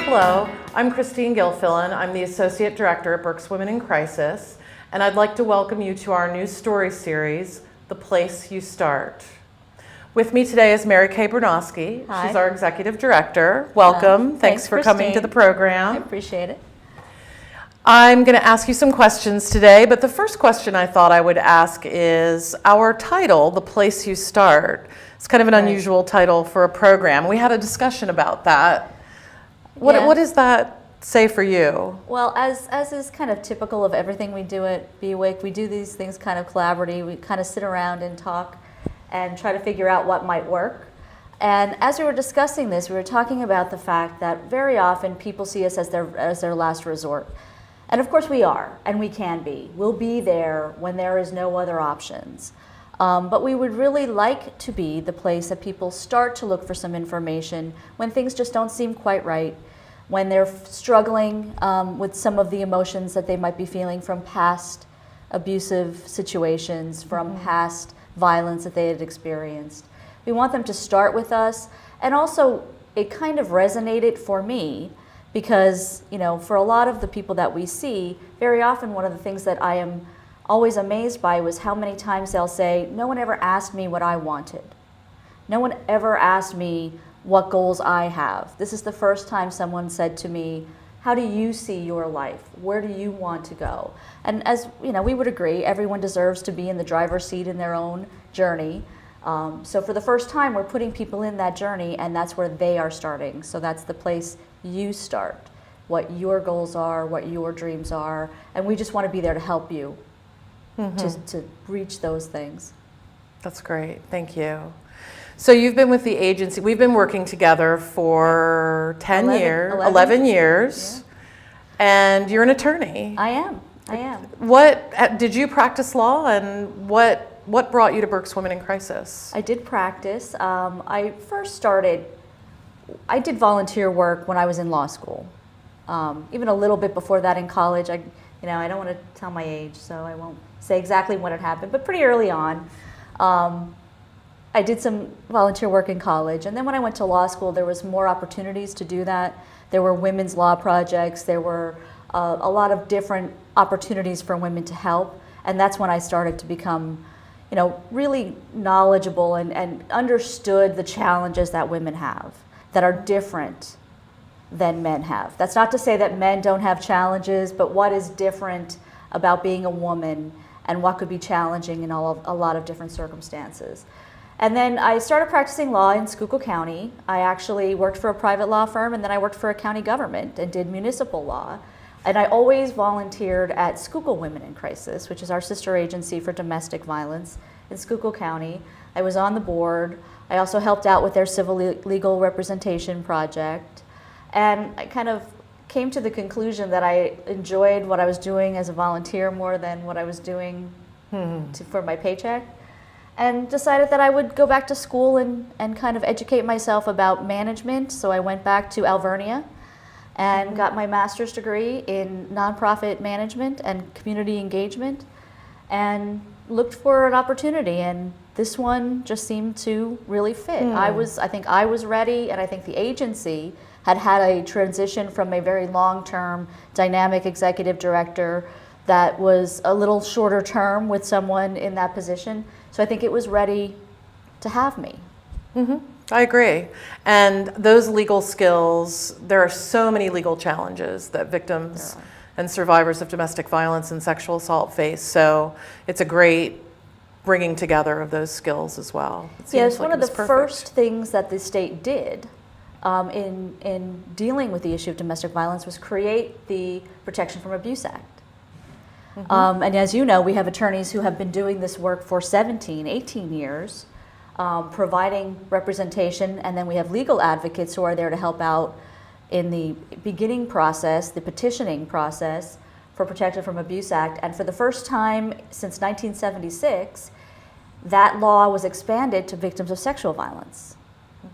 Hello, I'm Christine Gilfillin. I'm the Associate Director at Berks Women in Crisis, and I'd like to welcome you to our new story series, The Place You Start. With me today is Mary Kay Bernosky. Hi. She's our Executive Director. Welcome. Thanks for coming to the program. I appreciate it. I'm going to ask you some questions today, but the first question I thought I would ask is our title, The Place You Start. It's kind of an unusual title for a program. We had a discussion about that. What does that say for you? Well, as is kind of typical of everything we do at Be Awake, we do these things kind of collaboratively. We kind of sit around and talk and try to figure out what might work. And as we were discussing this, we were talking about the fact that very often people see us as their last resort. And of course we are, and we can be. We'll be there when there is no other options. But we would really like to be the place that people start to look for some information when things just don't seem quite right, when they're struggling with some of the emotions that they might be feeling from past abusive situations, from past violence that they had experienced. We want them to start with us, and also it kind of resonated for me because, you know, for a lot of the people that we see, very often one of the things that I am always amazed by was how many times they'll say, no one ever asked me what I wanted. No one ever asked me what goals I have. This is the first time someone said to me, how do you see your life? Where do you want to go? And as you know, we would agree, everyone deserves to be in the driver's seat in their own journey. So for the first time, we're putting people in that journey, and that's where they are starting. So that's the place you start, what your goals are, what your dreams are, and we just want to be there to help you to reach those things. That's great. Thank you. So you've been with the agency, we've been working together for 11 years, and you're an attorney. I am. What, did you practice law, and what brought you to Berks Women in Crisis? I did practice. I did volunteer work when I was in law school. Even a little bit before that in college. I don't want to tell my age, so I won't say exactly when it happened, but pretty early on. I did some volunteer work in college, and then when I went to law school, there was more opportunities to do that. There were women's law projects. There were a lot of different opportunities for women to help, and that's when I started to become, really knowledgeable and understood the challenges that women have that are different than men have. That's not to say that men don't have challenges, but what is different about being a woman and what could be challenging in a lot of different circumstances. And then I started practicing law in Schuylkill County. I actually worked for a private law firm, and then I worked for a county government and did municipal law. And I always volunteered at Schuylkill Women in Crisis, which is our sister agency for domestic violence in Schuylkill County. I was on the board. I also helped out with their civil legal representation project. And I kind of came to the conclusion that I enjoyed what I was doing as a volunteer more than what I was doing for my paycheck, and decided that I would go back to school and kind of educate myself about management. So I went back to Alvernia and got my master's degree in nonprofit management and community engagement, and looked for an opportunity, and this one just seemed to really fit. I think I was ready, and I think the agency had a transition from a very long-term dynamic executive director that was a little shorter term with someone in that position. So I think it was ready to have me. I agree. And those legal skills, there are so many legal challenges that victims and survivors of domestic violence and sexual assault face. So it's a great bringing together of those skills as well. It's one of the first things that the state did in dealing with the issue of domestic violence was create the Protection from Abuse Act. And as you know, we have attorneys who have been doing this work for 17, 18 years, providing representation, and then we have legal advocates who are there to help out in the beginning process, the petitioning process for Protection from Abuse Act. And for the first time since 1976, that law was expanded to victims of sexual violence.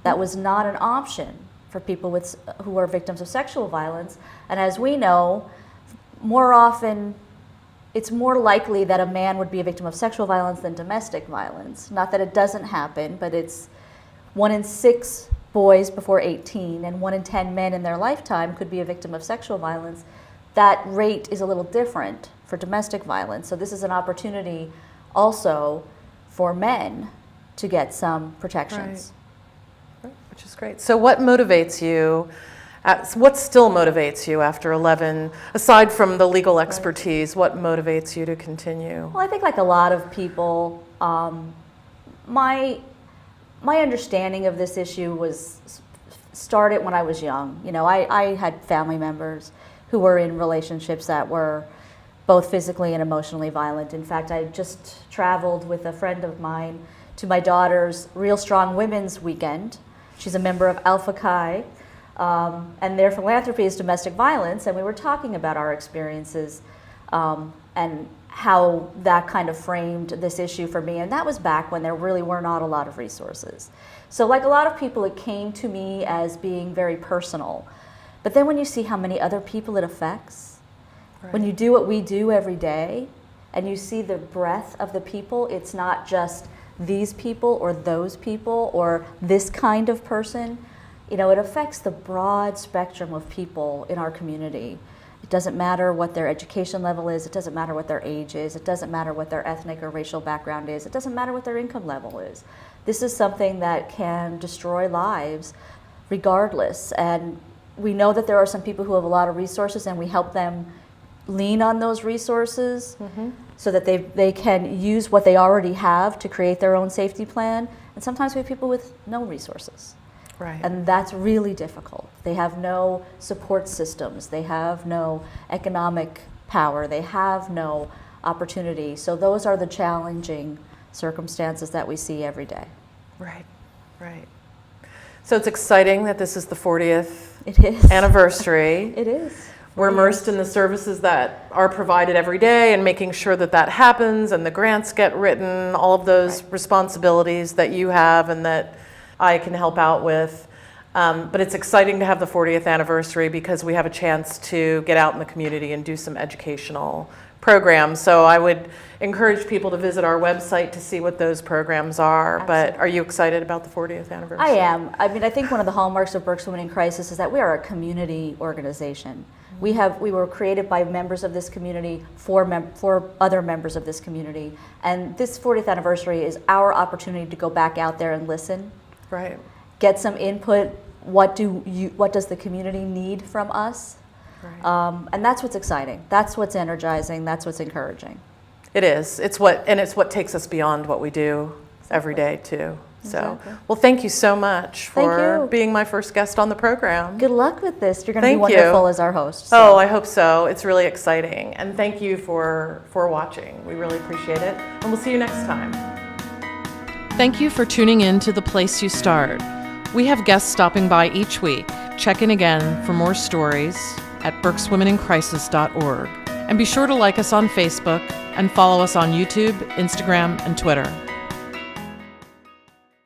That was not an option for people who are victims of sexual violence. And as we know, more often, it's more likely that a man would be a victim of sexual violence than domestic violence. Not that it doesn't happen, but it's 1 in 6 boys before 18 and 1 in 10 men in their lifetime could be a victim of sexual violence, that rate is a little different for domestic violence. So this is an opportunity also for men to get some protections. Right. Which is great. So what motivates you? What still motivates you after 11, aside from the legal expertise, what motivates you to continue? Well, I think like a lot of people, my understanding of this issue started when I was young. You know, I had family members who were in relationships that were both physically and emotionally violent. In fact, I just traveled with a friend of mine to my daughter's Real Strong Women's Weekend. She's a member of Alpha Chi, and their philanthropy is domestic violence, and we were talking about our experiences and how that kind of framed this issue for me. And that was back when there really were not a lot of resources. So like a lot of people, it came to me as being very personal. But then when you see how many other people it affects, when you do what we do every day, and you see the breadth of the people, it's not just these people or those people or this kind of person. You know, it affects the broad spectrum of people in our community. It doesn't matter what their education level is, it doesn't matter what their age is, it doesn't matter what their ethnic or racial background is, it doesn't matter what their income level is. This is something that can destroy lives regardless. And we know that there are some people who have a lot of resources, and we help them lean on those resources so that they can use what they already have to create their own safety plan. And sometimes we have people with no resources. Right. And that's really difficult. They have no support systems. They have no economic power. They have no opportunity. So those are the challenging circumstances that we see every day. Right, right. So it's exciting that this is the 40th It is. anniversary. It is. We're immersed in the services that are provided every day and making sure that that happens and the grants get written, all of those responsibilities that you have and that I can help out with. But it's exciting to have the 40th anniversary because we have a chance to get out in the community and do some educational programs. So I would encourage people to visit our website to see what those programs are. Absolutely. But are you excited about the 40th anniversary? I am. I mean, I think one of the hallmarks of Berks Women in Crisis is that we are a community organization. We were created by members of this community for other members of this community. And this 40th anniversary is our opportunity to go back out there and listen. Right. Get some input. What does the community need from us? Right. And that's what's exciting. That's what's energizing. That's what's encouraging. It is. It's what takes us beyond what we do every day too. So, Exactly. well, thank you so much for Thank you. being my first guest on the program. Good luck with this. You're going to be Thank you. wonderful as our host. Oh, I hope so. It's really exciting. And thank you for watching. We really appreciate it. And we'll see you next time. Thank you for tuning in to The Place You Start. We have guests stopping by each week. Check in again for more stories at berkswomenincrisis.org. And be sure to like us on Facebook and follow us on YouTube, Instagram, and Twitter.